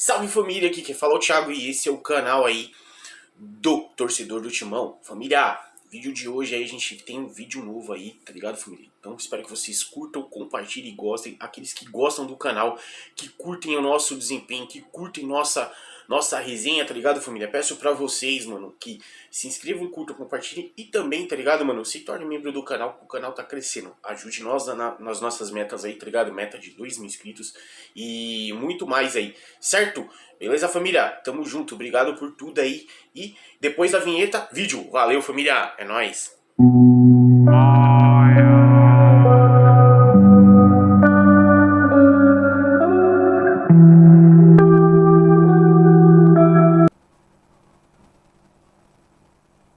Salve família, aqui quem fala é o Thiago e esse é o canal aí do Torcedor do Timão. Família, vídeo de hoje aí a gente tem um vídeo novo aí, tá ligado família? Então espero que vocês curtam, compartilhem e gostem. Aqueles que gostam do canal, que curtem o nosso desempenho, que curtem nossa resenha, tá ligado família? Peço pra vocês, mano, que se inscrevam, curtam, compartilhem e também, tá ligado mano, se torne membro do canal, o canal tá crescendo. Ajude nós nas nossas metas aí, tá ligado? Meta de 2.000 inscritos e muito mais aí, certo? Beleza família? Tamo junto, obrigado por tudo aí. E depois da vinheta, vídeo. Valeu família, é nóis.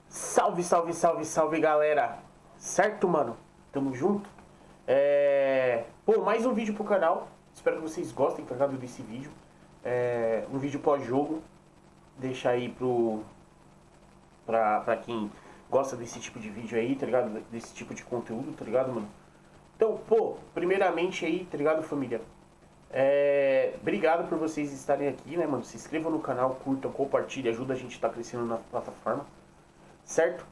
Salve, salve, salve, salve galera. Certo mano? Tamo junto. Pô, mais um vídeo pro canal. Espero que vocês gostem, tá ligado, desse vídeo. Um vídeo pós-jogo. Deixa aí pra quem gosta desse tipo de vídeo aí, tá ligado? Desse tipo de conteúdo, tá ligado, mano? Então, pô, primeiramente aí, tá ligado, família? Obrigado por vocês estarem aqui, né, mano? Se inscrevam no canal, curtam, compartilhem, ajuda a gente a estar crescendo na plataforma, certo?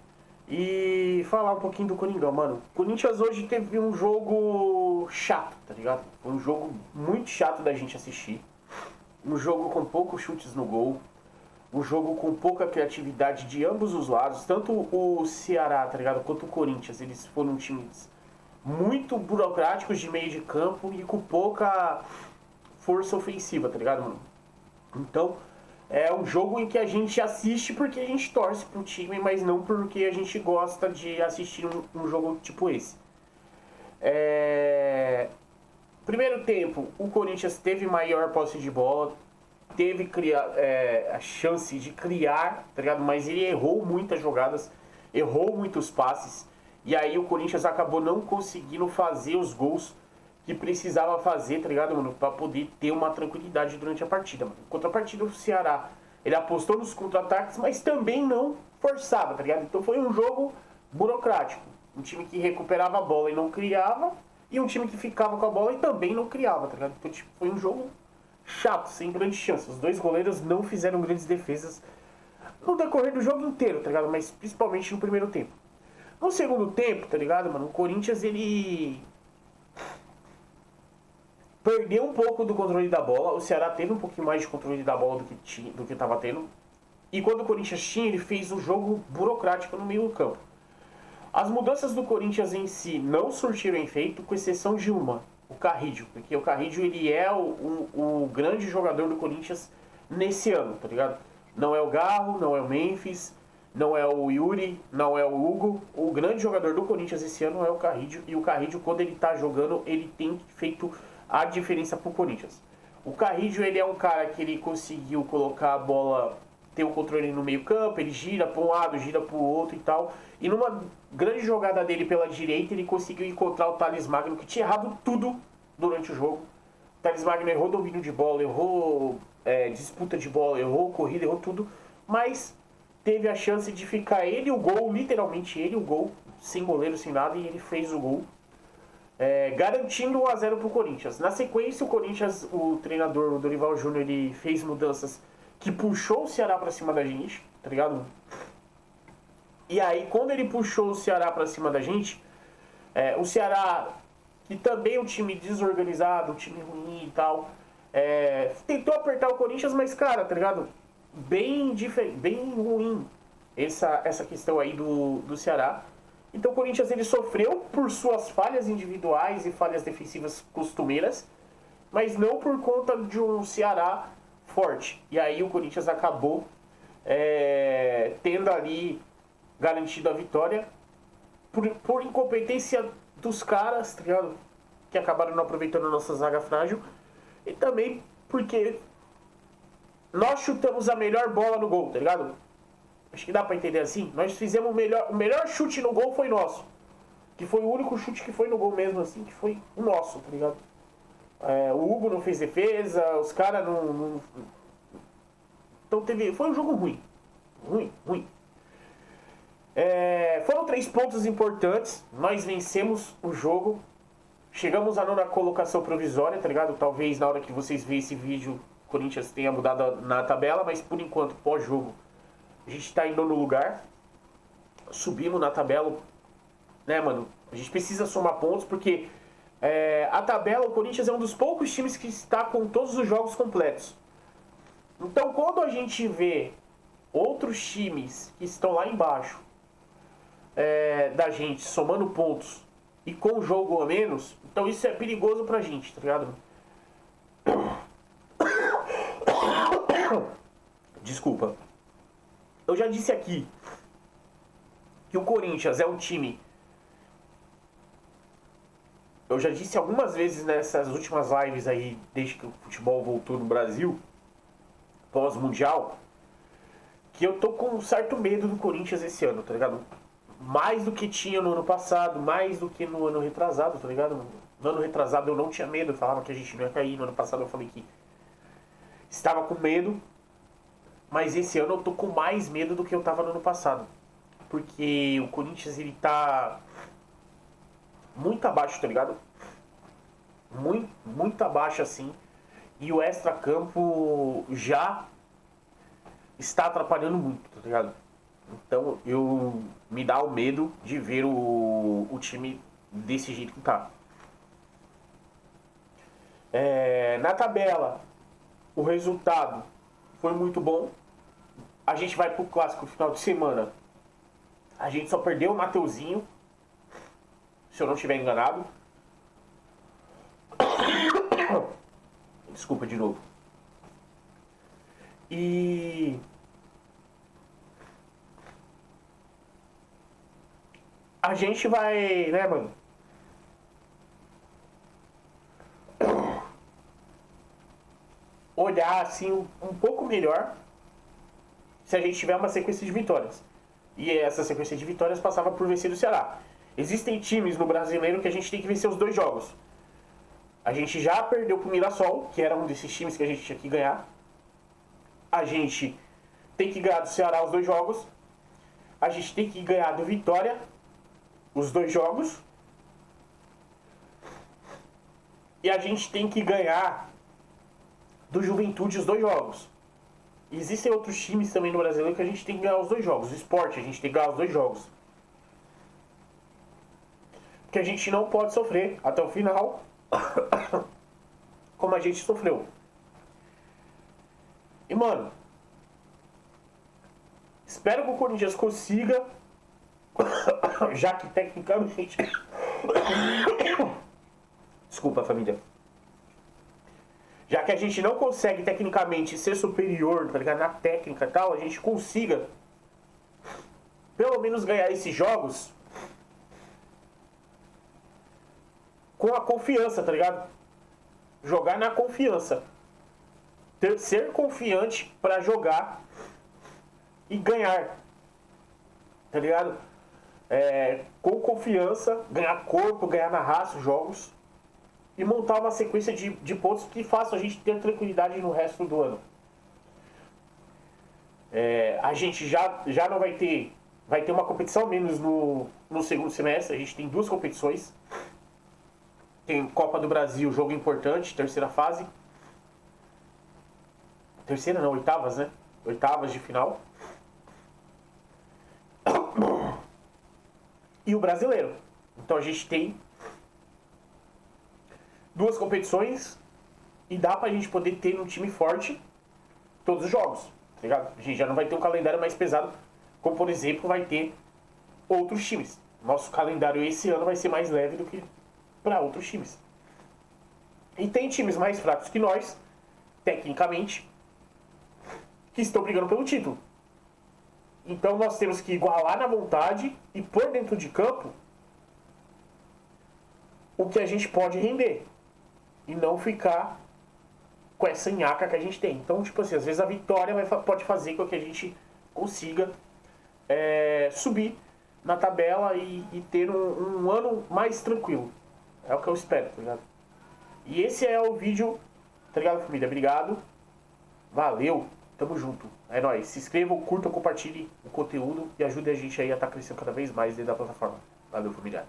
E falar um pouquinho do Coringão, mano. O Corinthians hoje teve um jogo chato, tá ligado? Foi um jogo muito chato da gente assistir. Um jogo com poucos chutes no gol. Um jogo com pouca criatividade de ambos os lados. Tanto o Ceará, tá ligado? Quanto o Corinthians. Eles foram times muito burocráticos de meio de campo e com pouca força ofensiva, tá ligado, mano? Então, é um jogo em que a gente assiste porque a gente torce pro time, mas não porque a gente gosta de assistir um jogo tipo esse. Primeiro tempo, o Corinthians teve maior posse de bola, teve a chance de criar, tá ligado? Mas ele errou muitas jogadas, errou muitos passes, e aí o Corinthians acabou não conseguindo fazer os gols que precisava fazer, tá ligado, mano? Pra poder ter uma tranquilidade durante a partida, mano. Contra a partida do Ceará, ele apostou nos contra-ataques, mas também não forçava, tá ligado? Então foi um jogo burocrático. Um time que recuperava a bola e não criava, e um time que ficava com a bola e também não criava, tá ligado? Então, tipo, foi um jogo chato, sem grandes chances. Os dois goleiros não fizeram grandes defesas no decorrer do jogo inteiro, tá ligado? Mas principalmente no primeiro tempo. No segundo tempo, tá ligado, mano? O Corinthians, ele perdeu um pouco do controle da bola. O Ceará teve um pouquinho mais de controle da bola do que tava tendo. E quando o Corinthians tinha, ele fez um jogo burocrático no meio do campo. As mudanças do Corinthians em si não surtiram efeito, com exceção de uma, o Carrillo. Porque o Carrillo, ele é o grande jogador do Corinthians nesse ano, tá ligado? Não é o Garro, não é o Memphis, não é o Yuri, não é o Hugo. O grande jogador do Corinthians esse ano é o Carrillo. E o Carrillo, quando ele tá jogando, ele tem feito a diferença pro Corinthians. O Carrillo, ele é um cara que ele conseguiu colocar a bola, ter o controle no meio campo, ele gira para um lado, gira para o outro e tal. E numa grande jogada dele pela direita, ele conseguiu encontrar o Thales Magno, que tinha errado tudo durante o jogo. O Thales Magno errou domínio de bola, errou disputa de bola, errou corrida, errou tudo. Mas teve a chance de ficar ele e o gol, literalmente ele e o gol, sem goleiro, sem nada, e ele fez o gol. Garantindo 1-0 pro Corinthians. Na sequência, o Corinthians, o treinador, o Dorival Júnior, ele fez mudanças que puxou o Ceará pra cima da gente, tá ligado? E aí, quando ele puxou o Ceará pra cima da gente, o Ceará, que também é um time desorganizado, um time ruim e tal, tentou apertar o Corinthians, mas, cara, tá ligado? Bem ruim essa questão aí do Ceará. Então o Corinthians, ele sofreu por suas falhas individuais e falhas defensivas costumeiras, mas não por conta de um Ceará forte. E aí o Corinthians acabou tendo ali garantido a vitória por incompetência dos caras, tá ligado? Que acabaram não aproveitando a nossa zaga frágil. E também porque nós chutamos a melhor bola no gol, tá ligado? Acho que dá pra entender assim. Nós fizemos o melhor chute no gol foi nosso. Que foi o único chute que foi no gol mesmo, assim, que foi o nosso, tá ligado? O Hugo não fez defesa, os caras não... Então foi um jogo ruim. Ruim. Foram 3 pontos importantes. Nós vencemos o jogo. Chegamos à 9ª colocação provisória, tá ligado? Talvez na hora que vocês verem esse vídeo, Corinthians tenha mudado na tabela, mas por enquanto, pós-jogo, a gente está em nono lugar. Subimos na tabela, né, mano? A gente precisa somar pontos, porque a tabela, o Corinthians é um dos poucos times que está com todos os jogos completos. Então, quando a gente vê outros times que estão lá embaixo da gente somando pontos e com o jogo a menos, então isso é perigoso pra gente, tá ligado? Desculpa. Eu já disse aqui que o Corinthians é um time... Eu já disse algumas vezes nessas últimas lives aí, desde que o futebol voltou no Brasil, pós-mundial, que eu tô com um certo medo do Corinthians esse ano, tá ligado? Mais do que tinha no ano passado, mais do que no ano retrasado, tá ligado? No ano retrasado eu não tinha medo, eu falava que a gente não ia cair. No ano passado eu falei que estava com medo, mas esse ano eu tô com mais medo do que eu tava no ano passado. Porque o Corinthians, ele tá muito abaixo, tá ligado? Muito abaixo, assim. E o extra-campo já está atrapalhando muito, tá ligado? Então me dá o medo de ver o time desse jeito que tá. Na tabela, o resultado foi muito bom. A gente vai pro clássico final de semana. A gente só perdeu o Mateuzinho, se eu não estiver enganado. Desculpa de novo. E a gente vai, né, mano? Olhar assim um pouco melhor se a gente tiver uma sequência de vitórias. E essa sequência de vitórias passava por vencer o Ceará. Existem times no Brasileiro que a gente tem que vencer os 2 jogos. A gente já perdeu pro Mirassol, que era um desses times que a gente tinha que ganhar. A gente tem que ganhar do Ceará os 2 jogos. A gente tem que ganhar do Vitória os 2 jogos. E a gente tem que ganhar do Juventude os 2 jogos. E existem outros times também no Brasileiro que a gente tem que ganhar os 2 jogos. O Sport, a gente tem que ganhar os 2 jogos. Porque a gente não pode sofrer até o final como a gente sofreu. E, mano, espero que o Corinthians consiga, já que tecnicamente... Desculpa, família. Já que a gente não consegue tecnicamente ser superior, tá ligado? Na técnica e tal, a gente consiga pelo menos ganhar esses jogos com a confiança, tá ligado? Jogar na confiança. Ser confiante pra jogar e ganhar. Tá ligado? Com confiança, ganhar corpo, ganhar na raça os jogos. E montar uma sequência de pontos que façam a gente ter tranquilidade no resto do ano. A gente já não vai ter... Vai ter uma competição menos no segundo semestre. A gente tem 2 competições. Tem Copa do Brasil, jogo importante, terceira fase. Terceira não, oitavas, né? Oitavas de final. E o Brasileiro. Então a gente tem 2 competições e dá pra gente poder ter um time forte todos os jogos, tá ligado? A gente já não vai ter um calendário mais pesado, como por exemplo vai ter outros times. Nosso calendário esse ano vai ser mais leve do que para outros times. E tem times mais fracos que nós, tecnicamente, que estão brigando pelo título. Então nós temos que igualar na vontade e pôr dentro de campo o que a gente pode render. E não ficar com essa nhaca que a gente tem. Então, tipo assim, às vezes a vitória pode fazer com que a gente consiga subir na tabela e ter um ano mais tranquilo. É o que eu espero, tá ligado? E esse é o vídeo, tá ligado, família? Obrigado. Valeu. Tamo junto. É nóis. Se inscrevam, curtam, compartilhem o conteúdo e ajude a gente aí a estar crescendo cada vez mais dentro da plataforma. Valeu, família.